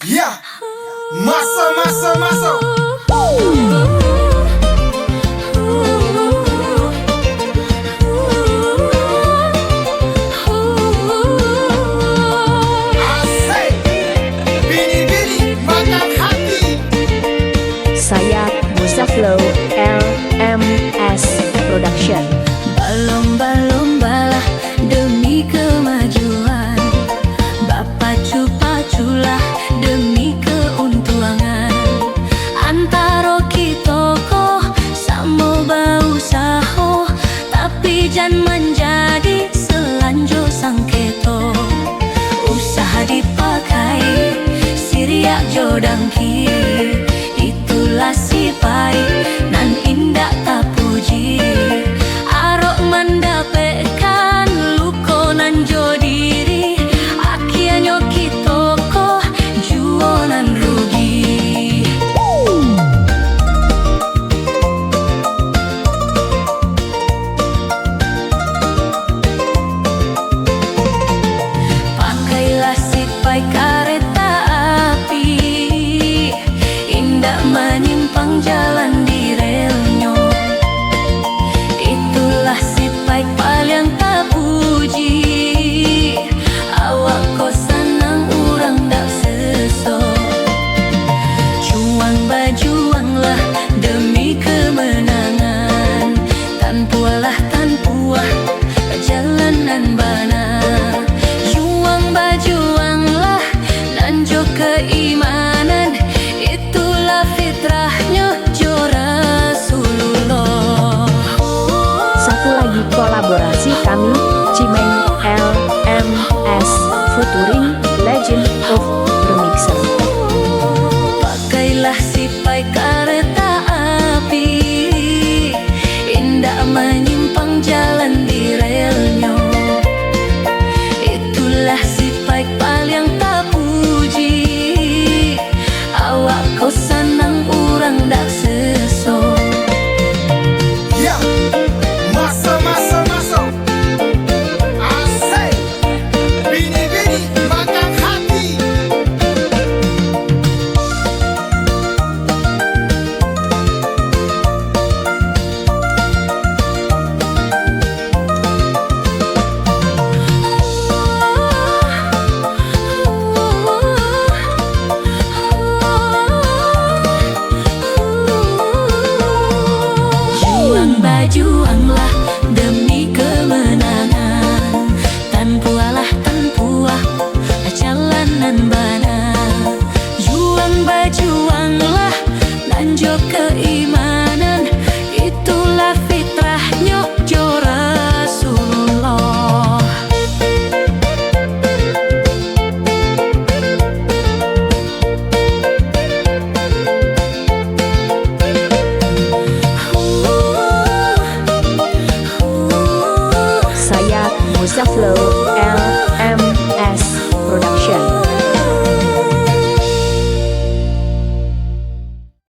Ya, masa. Asik, bini-bini makan hati. Saya Musa Flow LMS Production. Berlomba-lombalah demi kemajuan, berpacu-paculah demi keuntungan. Antara kita ko sama bau saho, tapi jangan menjadi selanjut sangketo. Usaha dipakai siriak jodangki, itulah si baik nan indah tak puji. Arok mendapatkan luko nan jodiri, akhirnya kita ko jualan rugi. Pakailah sipai kereta api, indah menyimpang jalan di relnya. Itulah sipai paling tak puji, awak ko senang urang dak seso. Juang-bajuanglah demi kemenangan, tanpualah tanpuah jalanan bana. Juang-bajuanglah nanjo keimanan, itulah fitrahnya jo Rasulullah. Satu lagi kolaborasi kami, Cimeng LMS featuring Legend of Remixer. Pakailah sipai kereta api, indah menyimpang jalan di relnya. Itulah sipai paling tak puji, awak kau senang urang dak seso. Ya, masa. Asik, bini-bini makan hati. Juang-bajuanglah demi kemenangan, tanpualah tanpuah jalanan bana. Juang-bajuanglah lanjut keimanan, itulah fitrahnya jo Rasulullah. Saya Musa Flow